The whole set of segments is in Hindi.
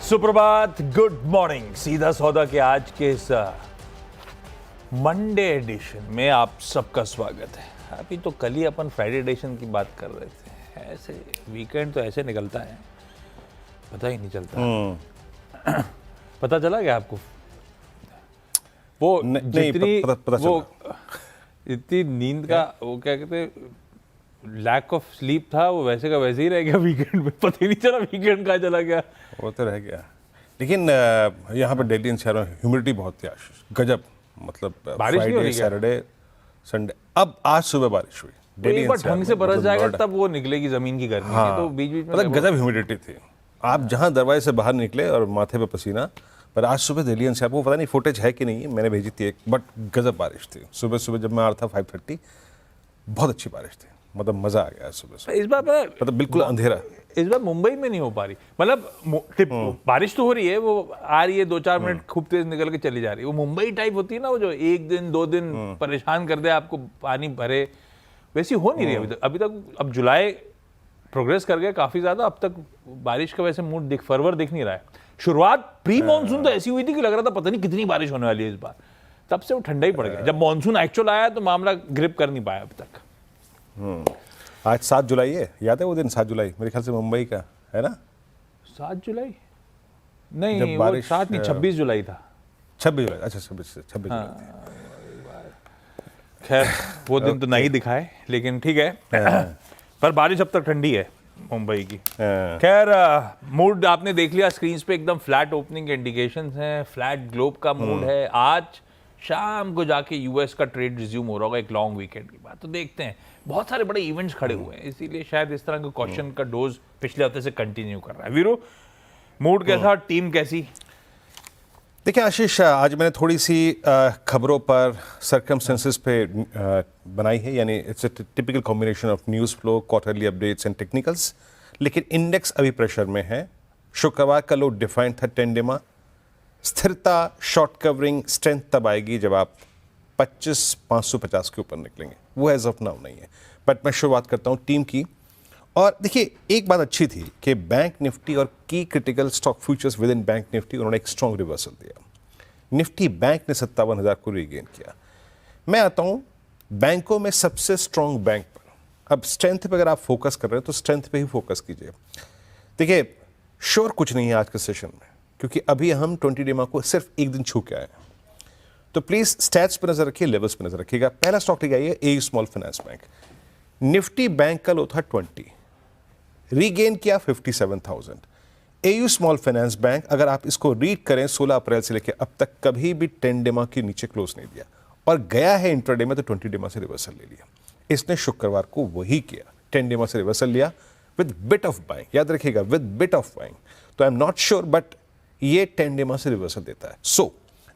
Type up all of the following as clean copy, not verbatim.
सुप्रभात, गुड मॉर्निंग। सीधा सौदा के आज के इस मंडे एडिशन में आप सबका स्वागत है। अभी तो कल ही अपन फ्राइडे एडिशन की बात कर रहे थे। ऐसे वीकेंड तो ऐसे निकलता है, पता ही नहीं चलता। पता चला क्या आपको? वो जितनी वो इतनी नींद का वो क्या कहते हैं लैक ऑफ स्लीप था, वो वैसे का वैसे ही रह गया वीकेंड में। पता ही नहीं चला वीकेंड कहाँ चला गया। वो तो रह गया, लेकिन यहाँ पर दिल्ली एनसीआर में ह्यूमिडिटी बहुत थी आज, गजब। मतलब बारिश नहीं हो रही, सैटरडे संडे, अब आज सुबह बारिश हुई। दिल्ली एक बार ढंग से बरस जाएगा तब वो निकलेगी जमीन की गर्मी। हाँ, तो बीच बीच में मतलब गजब ह्यूमिडिटी थी। आप जहाँ दरवाजे से बाहर निकले और माथे पे पसीना। पर आज सुबह दिल्ली एनसीआर को पता नहीं फुटेज है कि नहीं है, मैंने भेजी थी एक, बट गजब बारिश थी। सुबह सुबह जब मैं आ रहा था 5:30, बहुत अच्छी बारिश थी। मतलब मजा आ गया सुबह सुबह। इस बार मतलब बिल्कुल अंधेरा। इस बार मुंबई में नहीं हो पा रही। मतलब बारिश तो हो रही है, वो आ रही है 2-4 मिनट खूब तेज निकल के चली जा रही है। वो मुंबई टाइप होती है ना, वो जो 1 दिन 2 दिन परेशान कर दे आपको, पानी भरे, वैसी हो नहीं रही अभी तक। अब जुलाई प्रोग्रेस कर गया काफी ज्यादा। अब तक बारिश का वैसे मूड फरवर दिख नहीं रहा है। शुरुआत प्री मानसून तो ऐसी हुई थी कि लग रहा था पता नहीं कितनी बारिश होने वाली है इस बार। तब से वो ठंडा ही पड़ गया। जब मानसून एक्चुअल आया तो मामला ग्रिप कर नहीं पाया अब तक। आज 7 जुलाई है, याद है वो दिन? 7 जुलाई मेरे ख्याल से मुंबई का है ना। 7 जुलाई नहीं, वो 7 नहीं 26 जुलाई था। 26 जुलाई, अच्छा 26 जुलाई। खैर वो दिन तो नहीं दिखाए, लेकिन ठीक है। पर बारिश अब तक ठंडी है मुंबई की। खैर मूड आपने देख लिया स्क्रीन पे, एकदम फ्लैट ओपनिंग के इंडिकेशंस हैं, फ्लैट ग्लोब का मूड है। आज शाम को जाके यूएस का ट्रेड रिज्यूम हो रहा होगा एक लॉन्ग वीकेंड के बाद। तो देखते हैं, बहुत सारे बड़े इवेंट्स खड़े हुए हैं, इसीलिए शायद इस तरह का क्वेश्चन का डोज पिछले हफ्ते से कंटिन्यू कर रहा है। वीरू, मूड कैसा, टीम कैसी? देखिए आशीष, आज मैंने थोड़ी सी खबरों पर सर्कमस्टेंसेस पे बनाई है, यानी it's a typical combination of news flow, quarterly updates and technicals. लेकिन इंडेक्स अभी प्रेशर में है। शुक्रवार का लो डिफाइंड था 10 डे में। स्थिरता, शॉर्ट कवरिंग, स्ट्रेंथ तब आएगी जब आप 25,550 के ऊपर निकलेंगे। वो एज ऑफ नाउ नहीं है। बट मैं शुरुआत करता हूँ टीम की। और देखिए, एक बात अच्छी थी कि बैंक निफ्टी और की critical stock futures with in bank Nifty, उन्होंने एक स्ट्रॉन्ग रिवर्सल दिया। निफ्टी बैंक ने 57,000 को रीगेन किया। मैं आता हूँ बैंकों में सबसे स्ट्रॉन्ग बैंक पर। अब स्ट्रेंथ पे अगर आप फोकस कर रहे हैं तो स्ट्रेंथ पे ही फोकस कीजिए। देखिए, श्योर कुछ नहीं है आज के सेशन में, क्योंकि अभी हम 20 डे को सिर्फ एक दिन छू के आए हैं। तो प्लीज स्टैट्स पर नजर रखिए, लेवल्स पर नजर रखिएगा। पहला स्टॉक लेके आइए AU small finance bank. Nifty bank का लो था 20, रीगेन किया 57,000। एयू स्मॉल फाइनेंस बैंक, अगर आप इसको रीड करें, 16 अप्रैल से लेकर अब तक कभी भी 10 डे के नीचे क्लोज नहीं दिया, और गया है इंट्राडे में तो 20 डे से रिवर्सल ले लिया। इसने शुक्रवार को वही किया, 10 डे से रिवर्सल लिया विद बिट ऑफ बाइंग। याद रखिएगा, विद बिट ऑफ बाइंग। तो I am not sure, but ये 10 डे से रिवर्सल देता है। सो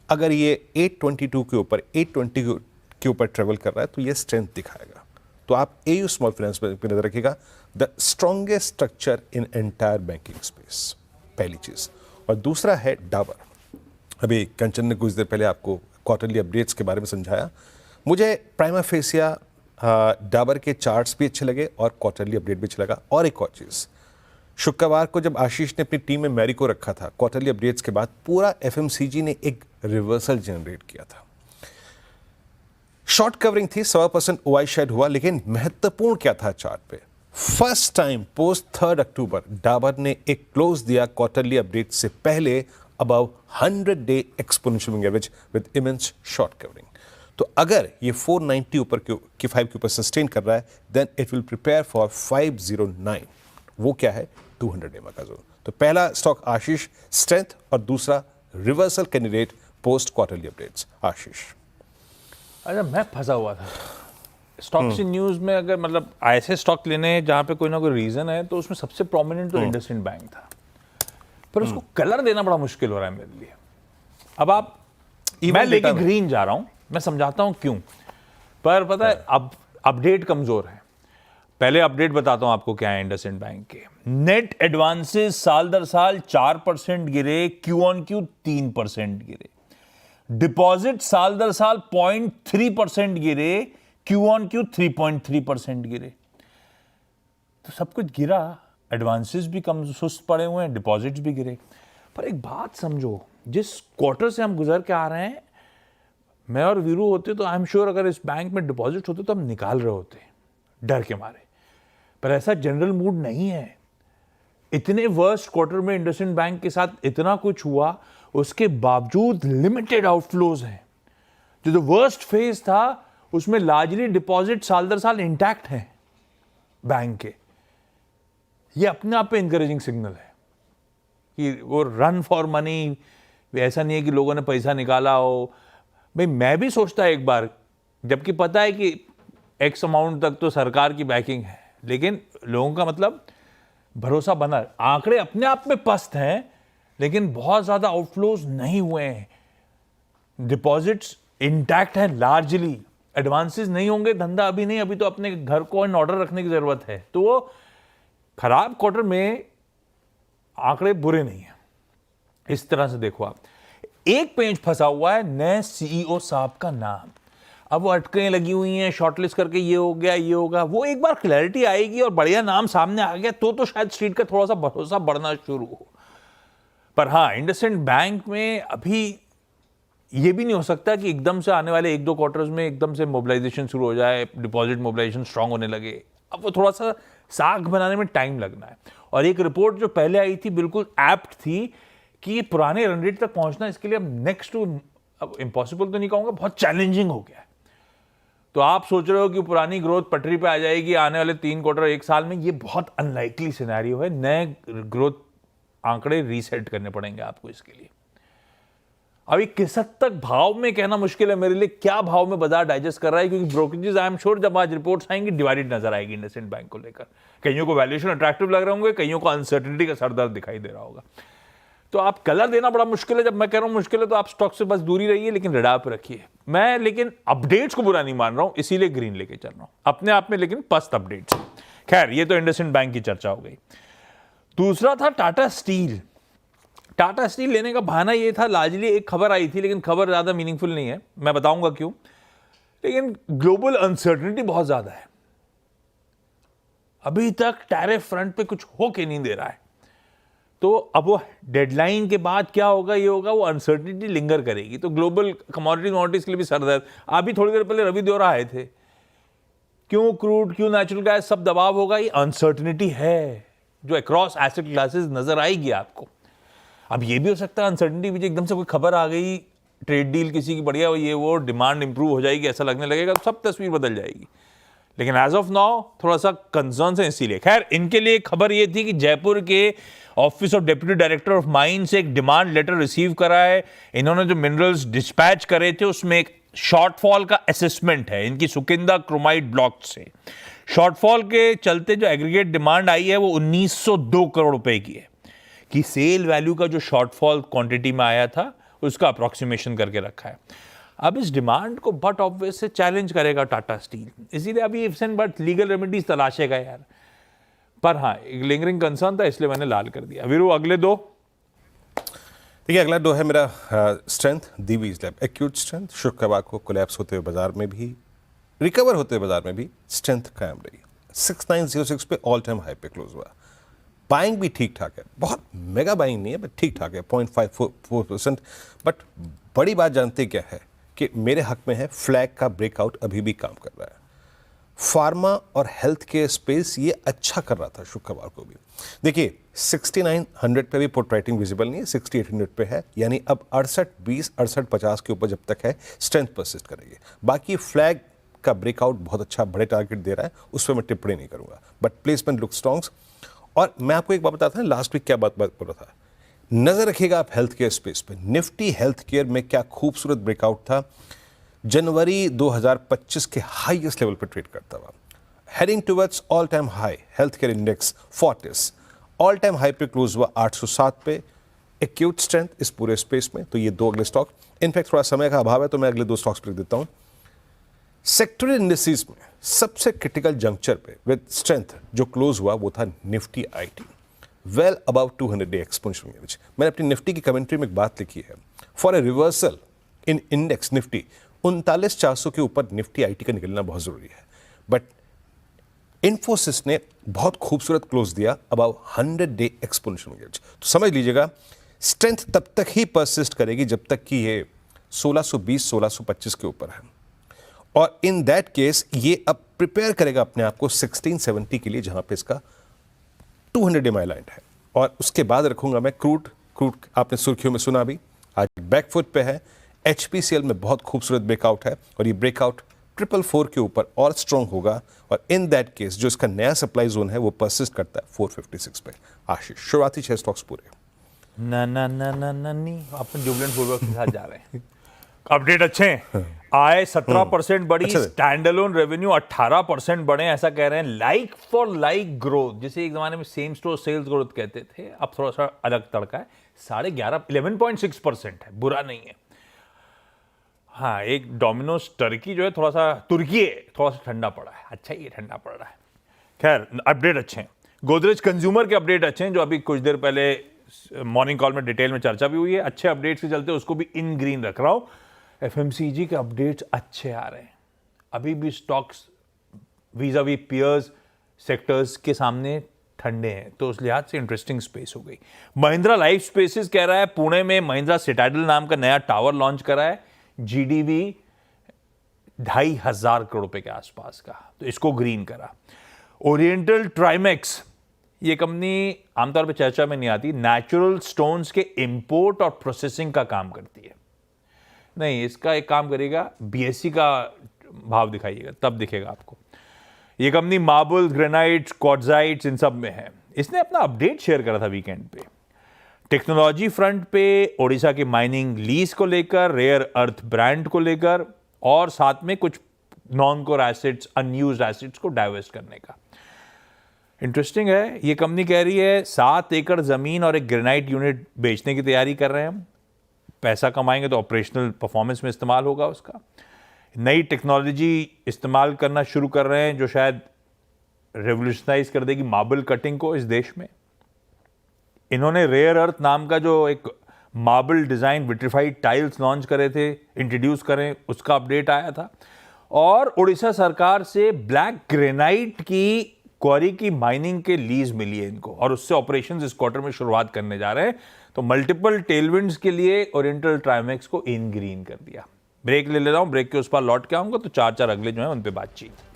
अगर ये 822 के ऊपर 820 के ऊपर ट्रेवल कर रहा है तो ये स्ट्रेंथ दिखाएगा। तो आप एयू स्मॉल फाइनेंस पे नजर रखिएगा। The strongest structure in entire banking space, पहली चीज। और दूसरा है डाबर। अभी कंचन ने कुछ देर पहले आपको क्वार्टरली अपडेट्स के बारे में समझाया। मुझे प्राइमा फेसिया डाबर के चार्ट्स भी अच्छे लगे और क्वार्टरली अपडेट भी अच्छा लगा। और एक और चीज़, शुक्रवार को जब आशीष ने अपनी टीम में मैरी को रखा था, क्वार्टरली अपडेट्स के बाद पूरा एफएमसीजी ने एक रिवर्सल जनरेट किया था। शॉर्ट कवरिंग थी, 1.25% ओआई शेड हुआ, लेकिन महत्वपूर्ण क्या था चार्ट पे? फर्स्ट टाइम पोस्ट 3 अक्टूबर डाबर ने एक क्लोज दिया क्वार्टरली अपडेट से पहले above 100 day exponential moving average with immense short covering. तो अगर ये 490 ऊपर के 5 के ऊपर सस्टेन कर रहा है, then it will prepare for 509। वो क्या है? 200 एमए का जोन। तो पहला स्टॉक आशीष, स्ट्रेंथ, और दूसरा reversal candidate post quarterly updates. Ashish. अच्छा, मैं फंसा हुआ था स्टॉक्स इन न्यूज में। अगर मतलब ऐसे स्टॉक लेने जहां पे कोई ना कोई रीजन है, तो उसमें सबसे प्रोमिनेंट तो इंडसइंड बैंक था, पर उसको कलर देना बड़ा मुश्किल हो रहा है मेरे लिए। अब आप, मैं लेके ग्रीन जा रहा हूं, मैं समझाता हूं क्यों। पर पता है, अब अपडेट कमजोर है। पहले अपडेट बताता हूं आपको क्या है इंडसइंड बैंक के। नेट एडवांसेस साल दर साल 4% गिरे, क्यू ऑन क्यू 3% गिरे। डिपॉजिट साल दर साल 0.3% गिरे, क्यू ऑन क्यू 3.3% गिरे। तो सब कुछ गिरा, एडवांसेस भी कम सुस्त पड़े हुए हैं, डिपॉजिट्स भी गिरे। पर एक बात समझो, जिस क्वार्टर से हम गुजर के आ रहे हैं, मैं और वीरू होते तो आई एम श्योर अगर इस बैंक में डिपॉजिट होते तो हम निकाल रहे होते डर के मारे। पर ऐसा जनरल मूड नहीं है। इतने वर्स्ट क्वार्टर में इंडसइंड बैंक के साथ इतना कुछ हुआ, उसके बावजूद लिमिटेड आउटफ्लोज हैं। जो वर्स्ट फेज था उसमें लार्जली डिपॉजिट साल दर साल इंटैक्ट हैं बैंक के। ये अपने आप पे इंकरेजिंग सिग्नल है कि वो रन फॉर मनी, ऐसा नहीं है कि लोगों ने पैसा निकाला हो। भाई मैं भी सोचता है एक बार, जबकि पता है कि एक्स अमाउंट तक तो सरकार की बैकिंग है, लेकिन लोगों का मतलब भरोसा बना। आंकड़े अपने आप में पस्त हैं, लेकिन बहुत ज्यादा आउटफ्लोज नहीं हुए हैं, डिपॉजिट्स इंटैक्ट हैं लार्जली, एडवांसेस नहीं होंगे, धंधा अभी नहीं, अभी तो अपने घर को इन ऑर्डर रखने की जरूरत है। तो वो खराब क्वार्टर में आंकड़े बुरे नहीं है। इस तरह से देखो आप, एक पेंच फंसा हुआ है नए सीईओ साहब का नाम। अब वो अटकलें लगी हुई हैं, शॉर्टलिस्ट करके ये हो गया, ये होगा, वो एक बार क्लैरिटी आएगी और बढ़िया नाम सामने आ गया तो शायद स्ट्रीट का थोड़ा सा भरोसा बढ़ना शुरू हो। पर हाँ, इंडसइंड बैंक में अभी ये भी नहीं हो सकता कि एकदम से आने वाले 1-2 क्वार्टर्स में एकदम से मोबिलाइजेशन शुरू हो जाए, डिपॉजिट मोबिलाइजेशन स्ट्रांग होने लगे। अब वो थोड़ा सा साख बनाने में टाइम लगना है। और एक रिपोर्ट जो पहले आई थी बिल्कुल एप्ट थी कि पुराने रन रेट तक पहुंचना इसके लिए अब नेक्स्ट टू, अब इम्पॉसिबल तो नहीं कहूंगा, बहुत चैलेंजिंग हो गया है। तो आप सोच रहे हो कि पुरानी ग्रोथ पटरी पे आ जाएगी आने वाले 3 क्वार्टर 1 साल में, ये बहुत अनलाइकली सिनेरियो है। नए ग्रोथ आंकड़े रीसेट करने पड़ेंगे आपको इसके लिए। अभी किस हद तक भाव में कहना मुश्किल है मेरे लिए, क्या भाव में बाजार डाइजेस्ट कर रहा है, क्योंकि ब्रोकरेजेस आई एम श्योर जब आज रिपोर्ट्स आएंगी डिवाइडेड नजर आएगी इंडसइंड बैंक को लेकर। कईयों को वैल्यूएशन अट्रैक्टिव लग रहे होंगे, कईयों को अनसर्टेनिटी का सरदर्द दिखाई दे रहा होगा। तो आप कलर देना बड़ा मुश्किल है। जब मैं कह रहा हूं मुश्किल है तो आप स्टॉक से बस दूरी रहिए, लेकिन रडार पे रखिए। मैं लेकिन अपडेट्स को बुरा नहीं मान रहा हूं, इसीलिए ग्रीन लेके चल रहा हूं अपने आप में, लेकिन पस्त अपडेट्स। खैर, ये तो इंडसइंड बैंक की चर्चा हो गई। दूसरा था टाटा स्टील। टाटा स्टील लेने का बहाना ये था, लार्जली एक खबर आई थी, लेकिन खबर ज्यादा मीनिंगफुल नहीं है, मैं बताऊंगा क्यों। लेकिन ग्लोबल अनसर्टेनिटी बहुत ज्यादा है, अभी तक टैरिफ फ्रंट पे कुछ हो के नहीं दे रहा है। तो अब वो डेडलाइन के बाद क्या होगा, ये होगा, वो अनसर्टेनिटी लिंगर करेगी। तो ग्लोबल कमोडिटीज के लिए भी सरदर्द। अभी थोड़ी देर पहले रवि देवरा आए थे, क्यों क्रूड, क्यों नेचुरल गैस, सब दबाव होगा। ये अनसर्टेनिटी है जो अक्रॉस एसेट क्लासेस नजर आएगी आपको। अब ये भी हो सकता है अनसर्टेनिटी भी एकदम से कोई खबर आ गई, ट्रेड डील किसी की बढ़िया, ये वो डिमांड इंप्रूव हो जाएगी, ऐसा लगने लगेगा, तो सब तस्वीर बदल जाएगी। लेकिन एज ऑफ नाउ थोड़ा सा कंसर्न है इसीलिए। खैर, इनके लिए खबर ये थी कि जयपुर के office of deputy director of mines से एक डिमांड लेटर रिसीव करा है। इन्होंने जो मिनरल्स डिस्पैच करे थे उसमें एक शॉर्टफॉल का असेसमेंट है इनकी सुकिंदा क्रोमाइड ब्लॉक से। शॉर्टफॉल के चलते जो एग्रीगेट डिमांड आई है वो 1902 करोड़ रुपए की है, कि सेल वैल्यू का जो शॉर्टफॉल क्वांटिटी में आया था उसका अप्रोक्सीमेशन करके रखा है। अब इस डिमांड को बट ऑब्वियस से चैलेंज करेगा टाटा स्टील, इसीलिए अभी ifs and but legal remedies तलाशेगा यार। पर हाँ, एक लिंगरिंग कंसर्न था, इसलिए मैंने लाल कर दिया। वीरू, अगले दो। देखिए, अगला दो है मेरा स्ट्रेंथ, दीवीज लैब। एक्यूट स्ट्रेंथ, शुक्रवार को कोलैप्स होते हुए बाजार में भी, रिकवर होते हुए बाजार में भी स्ट्रेंथ कायम रही। 6906 पे ऑल टाइम हाई पे क्लोज हुआ। बाइंग भी ठीक ठाक है, बहुत मेगा बाइंग नहीं है, बट ठीक ठाक है, 0.54%। बट बड़ी बात जानते क्या है कि मेरे हक में है, फ्लैग का ब्रेकआउट अभी भी काम कर रहा है। फार्मा और हेल्थ केयर स्पेस ये अच्छा कर रहा था शुक्रवार को भी। देखिए, 6900 पे भी पुट राइटिंग विजिबल नहीं है, 6800 पे है, यानी अब 68-20, 68-50 के ऊपर जब तक है स्ट्रेंथ परसिस्ट करेगी। बाकी फ्लैग का ब्रेकआउट बहुत अच्छा बड़े टारगेट दे रहा है, उस पर मैं टिप्पणी नहीं करूंगा, बट प्लेसमेंट लुक स्ट्रॉन्ग। और मैं आपको एक बात बताता हूँ, लास्ट वीक क्या बात बोल रहा था, नजर रखिएगा आप हेल्थ केयर स्पेस पे। निफ्टी हेल्थ केयर में क्या खूबसूरत ब्रेकआउट था, जनवरी 2025 के हाईएस्ट लेवल पर ट्रेड करता हुआ, heading towards all time high. Health care index Fortis all time high पे क्लोज हुआ 807 पे। एक्यूट स्ट्रेंथ इस पूरे स्पेस में। तो ये दो अगले स्टॉक, इनफैक्ट थोड़ा समय का अभाव है तो मैं अगले दो स्टॉक्स पर देता हूं। सेक्टोरल इंडिसेस में सबसे क्रिटिकल जंक्चर पे विद स्ट्रेंथ जो क्लोज हुआ वो था Nifty IT, well about 200 day exponential moving average. मैंने अपनी निफ्टी की कमेंट्री में एक बात लिखी है, for a reversal in index Nifty 39,400 के ऊपर निफ्टी आईटी का निकलना बहुत जरूरी है। बट इन्फोसिस ने बहुत खूबसूरत क्लोज दिया, about 100 day exponential moving average. तो समझ लीजिएगा, स्ट्रेंथ तब तक ही परसिस्ट करेगी जब तक कि ये 1620 1625 के ऊपर है, और इन दैट केस ये अब प्रिपेयर करेगा अपने आप को 1670 के लिए, जहां पे इसका 200 EMI लाइन है। और उसके बाद रखूंगा मैं क्रूड आपने सुर्खियों में सुना भी, आज बैकफुट पे है। HPCL में बहुत खूबसूरत ब्रेकआउट है और ये ब्रेकआउट 444 के ऊपर और स्ट्रॉन्ग होगा, और इन दैट केस जो इसका नया सप्लाई जोन है वो परसिस्ट करता है 456 पे। आशीष, शुरुआती 6 स्टॉक्स पूरे। ना ना ना ना ना नहीं, अपन जुबलेंट पूर्वक के साथ जा रहे हैं। अपडेट अच्छे हैं, आय 17% बढ़ी, अच्छा। स्टैंड अलोन रेवेन्यू 18% बढ़े, ऐसा कह रहे हैं। लाइक फॉर लाइक ग्रोथ, जिसे एक जमाने में सेम स्टोर सेल्स ग्रोथ कहते थे, अब थोड़ा सा अलग तड़का है। 11.6% है, बुरा नहीं है। हाँ, एक डोमिनोज टर्की जो है थोड़ा सा ठंडा पड़ा है। अच्छा, ये ठंडा पड़ रहा है। खैर, अपडेट अच्छे हैं। गोदरेज कंज्यूमर के अपडेट अच्छे हैं, जो अभी कुछ देर पहले मॉर्निंग कॉल में डिटेल में चर्चा भी हुई है। अच्छे अपडेट्स के चलते उसको भी इन ग्रीन रख रहा हूं। FMCG के अपडेट्स अच्छे आ रहे हैं। अभी भी स्टॉक्स वीज़ावी पीयर्स सेक्टर्स के सामने ठंडे हैं, तो उस लिहाज से इंटरेस्टिंग स्पेस हो गई। महिंद्रा लाइफ स्पेसेस कह रहा है पुणे में महिंद्रा सिटाडल नाम का नया टावर लॉन्च करा है, GDV 2,500 करोड़ रुपए के आसपास का, तो इसको ग्रीन करा। ओरिएंटल ट्राइमेक्स, ये कंपनी आमतौर पे चर्चा में नहीं आती, नेचुरल स्टोन्स के इंपोर्ट और प्रोसेसिंग का काम करती है। नहीं, इसका एक काम करेगा, BSE का भाव दिखाइएगा, तब दिखेगा आपको। ये कंपनी मार्बल, ग्रेनाइट, क्वार्ट्जाइट्स इन सब में है। इसने अपना अपडेट शेयर करा था वीकेंड पे। टेक्नोलॉजी फ्रंट पे ओडिशा की माइनिंग लीज को लेकर, रेयर अर्थ ब्रांड को लेकर, और साथ में कुछ non core assets, unused assets को डाइवर्स्ट करने का। इंटरेस्टिंग है, ये कंपनी कह रही है 7 एकड़ जमीन और एक ग्रेनाइट यूनिट बेचने की तैयारी कर रहे हैं हम। पैसा कमाएंगे तो ऑपरेशनल परफॉर्मेंस में इस्तेमाल होगा उसका। नई टेक्नोलॉजी इस्तेमाल करना शुरू कर रहे हैं जो शायद रेवोल्यूशनाइज कर देगी मार्बल कटिंग को इस देश में। इन्होंने रेयर अर्थ नाम का जो एक marble design vitrified tiles launch करे थे, इंट्रोड्यूस करें, उसका अपडेट आया था। और उड़ीसा सरकार से ब्लैक ग्रेनाइट की क्वारी की माइनिंग के लीज मिली है इनको, और उससे ऑपरेशंस इस क्वार्टर में शुरुआत करने जा रहे हैं। तो मल्टीपल टेलविंड्स के लिए ओरिएंटल ट्राइमेक्स को इन ग्रीन कर दिया। ब्रेक ले लेता हूं, ब्रेक के उस पार लौट के आऊंगा तो 4 अगले जो है उन पे बातचीत।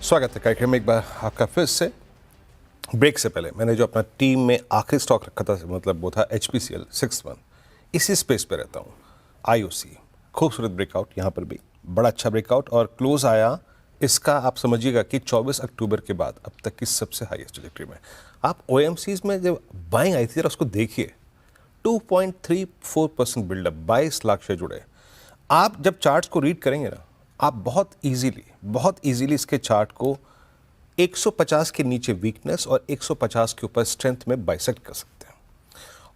स्वागत है कार्यक्रम में एक बार आपका फिर से। ब्रेक से पहले मैंने जो अपना टीम में आखिरी स्टॉक रखा था, मतलब वो था HPCL 61। इसी स्पेस पे रहता हूँ। IOC खूबसूरत ब्रेकआउट, यहाँ पर भी बड़ा अच्छा ब्रेकआउट, और क्लोज आया इसका आप समझिएगा कि 24 अक्टूबर के बाद अब तक की सबसे हाईएस्ट ट्रैजेक्टरी में। आप OMCs में जब बाइंग आई थी जरा उसको देखिए, 2.34% बिल्डअप, 22 लाख शेयर जुड़े। आप जब चार्ट्स को रीड करेंगे ना, आप बहुत इजीली इसके चार्ट को 150 के नीचे वीकनेस और 150 के ऊपर स्ट्रेंथ में बाइसेक्ट कर सकते हैं,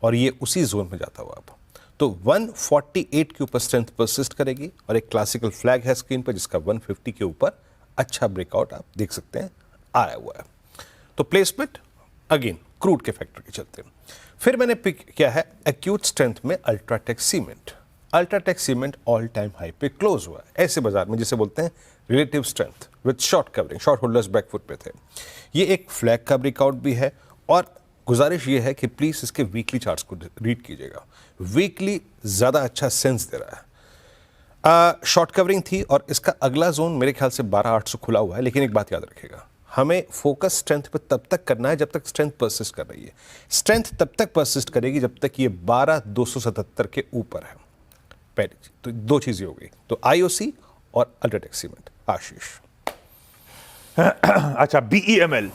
और ये उसी जोन में जाता हुआ अब तो 148 के ऊपर स्ट्रेंथ परसिस्ट करेगी, और एक क्लासिकल फ्लैग है स्क्रीन पर जिसका 150 के ऊपर अच्छा ब्रेकआउट आप देख सकते हैं आया हुआ है। तो प्लेसमेंट अगेन क्रूड के फैक्टर के चलते। फिर मैंने पिक किया है एक्यूट स्ट्रेंथ में UltraTech cement. UltraTech cement all time high पे क्लोज हुआ है ऐसे बाजार में जिसे बोलते हैं relative strength with short covering, short holders backfoot पे थे। ये एक फ्लैग का ब्रेकआउट भी है, और गुजारिश ये है कि प्लीज इसके वीकली चार्ट्स को रीड कीजिएगा। वीकली ज्यादा अच्छा सेंस दे रहा है। शॉर्ट कवरिंग थी और इसका अगला जोन मेरे ख्याल से 12,800 खुला हुआ है, लेकिन एक बात याद रखिएगा, हमें फोकस स्ट्रेंथ पे तब तक करना है जब तक स्ट्रेंथ परसिस्ट कर रही है। स्ट्रेंथ तब तक परसिस्ट करेगी जब तक ये 12,277 के ऊपर है। पहली चीज तो दो चीजें हो गई, तो IOC और अल्ट्राटेक सीमेंट। आशीष अच्छा, BEML,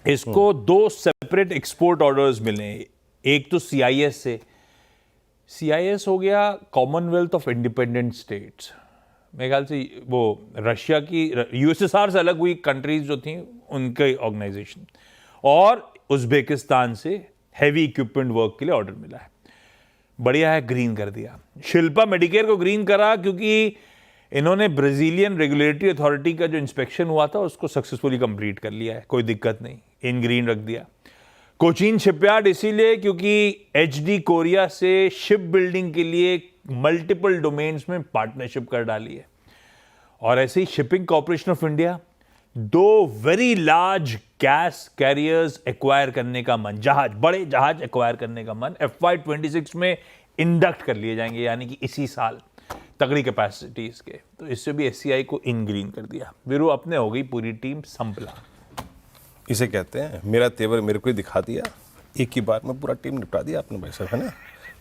इसको 2 सेपरेट एक्सपोर्ट ऑर्डर्स मिले। एक तो CIS से, CIS हो गया कॉमनवेल्थ ऑफ इंडिपेंडेंट स्टेट्स, मेरे ख्याल से वो रशिया की यूएसएसआर से अलग हुई कंट्रीज जो थी उनके ऑर्गेनाइजेशन, और उज्बेकिस्तान से हैवी इक्विपमेंट वर्क के लिए ऑर्डर मिला है। बढ़िया है, ग्रीन कर दिया। शिल्पा मेडिकेयर को ग्रीन करा क्योंकि इन्होंने ब्राजीलियन रेगुलेटरी अथॉरिटी का जो इंस्पेक्शन हुआ था उसको सक्सेसफुली कंप्लीट कर लिया है, कोई दिक्कत नहीं, इन ग्रीन रख दिया। कोचीन शिपयार्ड इसीलिए क्योंकि एचडी कोरिया से शिप बिल्डिंग के लिए मल्टीपल डोमेन्स में पार्टनरशिप कर डाली है। और ऐसे ही shipping corporation of India 2 very large gas carriers acquire करने का मन, बड़े जहाज एक्वायर करने का मन FY26 में इंडक्ट कर लिए जाएंगे, यानी कि इसी साल, तगड़ी कैपेसिटीज के। तो इससे भी SCI को इन ग्रीन कर दिया। वीरू अपने हो गई पूरी टीम संभला। इसे कहते हैं मेरा तेवर मेरे को ही दिखा दिया, एक ही बार में पूरा टीम निपटा दिया आपने भाई साहब, है ना?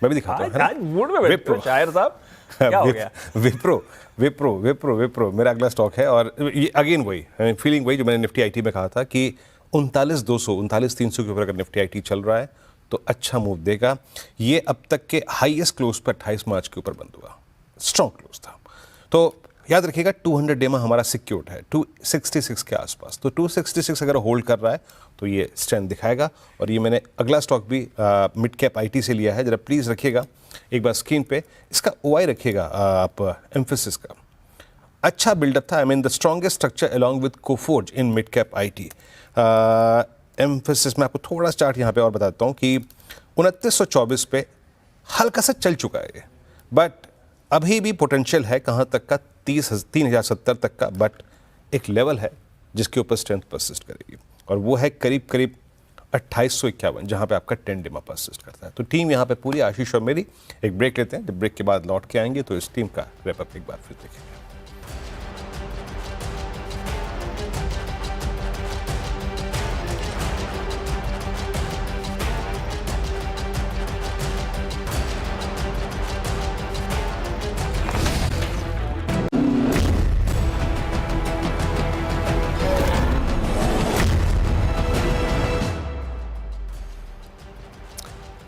मैं भी दिखाता हूँ, है ना? मूड में बैठे हो शायर साहब, क्या हो गया? विप्रो मेरा अगला स्टॉक है। और ये अगेन वही फीलिंग वही जो मैंने निफ्टी आईटी में कहा था कि 39,200 39,300 के ऊपर अगर निफ्टी आईटी चल रहा है तो अच्छा मूव देगा। ये अब तक के हाईएस्ट क्लोज पर 28 मार्च के ऊपर बंद हुआ, स्ट्रॉन्ग क्लोज था। तो याद रखिएगा 200 डे में हमारा सिक्योर्ड है 266 के आसपास, तो 266 अगर होल्ड कर रहा है तो ये स्ट्रेंथ दिखाएगा। और ये मैंने अगला स्टॉक भी मिड कैप आईटी से लिया है, जरा प्लीज़ रखिएगा एक बार स्क्रीन पे, इसका OI रखिएगा आप, एम्फेसिस का अच्छा बिल्डअप था। I mean the strongest structure along with Coforge in mid cap IT. Emphasis में आपको थोड़ा सा चार्ट यहाँ पे और बताता हूँ कि 2924 पे हल्का सा चल चुका है, बट अभी भी पोटेंशियल है कहाँ तक का, 3070 तक का, बट एक लेवल है जिसके ऊपर स्ट्रेंथ परसिस्ट करेगी और वो है करीब करीब 2851, जहाँ पे आपका 10 डे परसिस्ट करता है। तो टीम यहाँ पे पूरी, आशीष और मेरी, एक ब्रेक लेते हैं। जब ब्रेक के बाद लौट के आएंगे तो इस टीम का रैपअप एक बार फिर देखेंगे।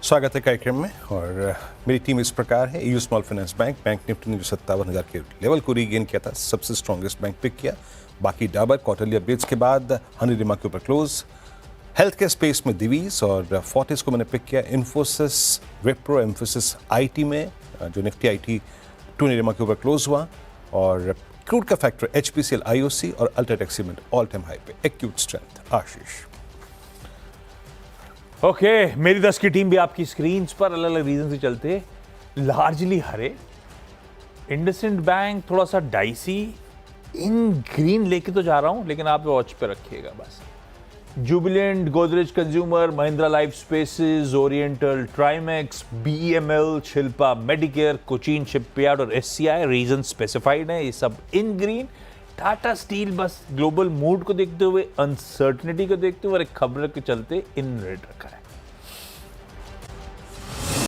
स्वागत है कार्यक्रम में। और मेरी टीम इस प्रकार है। EU small finance bank Nifty ने जो 57,000 के लेवल को रीगेन किया था, सबसे स्ट्रॉन्गेस्ट बैंक पिक किया। बाकी डाबर क्वार्टरली अपडेट्स के बाद हनीरिमा के ऊपर क्लोज। हेल्थ केयर स्पेस में दिवीज और फोर्टिस को मैंने पिक किया। इन्फोसिस, विप्रो, एम्फेसिस आईटी में जो निफ्टी आईटी हनीरिमा के ऊपर क्लोज हुआ। और क्रूड का फैक्टर HPCL, IOC और UltraTech cement all time high पे, एक्यूट स्ट्रेंथ। आशीष ओके, मेरी 10 की टीम भी आपकी स्क्रीन पर अलग अलग रीजन से चलते लार्जली हरे। इंडसइंड बैंक थोड़ा सा डाइसी, इन ग्रीन लेके तो जा रहा हूं, लेकिन आप वॉच पे रखिएगा बस। Jubilant, Godrej consumer, Mahindra life spaces, oriental, Trimex, BEML, Shilpa Medicare, Cochin shipyard और SCI रीजन स्पेसिफाइड है, ये सब इन ग्रीन। टाटा स्टील बस ग्लोबल मूड को देखते हुए, अनसर्टनिटी को देखते हुए और एक खबर के चलते इन रेड रखा है।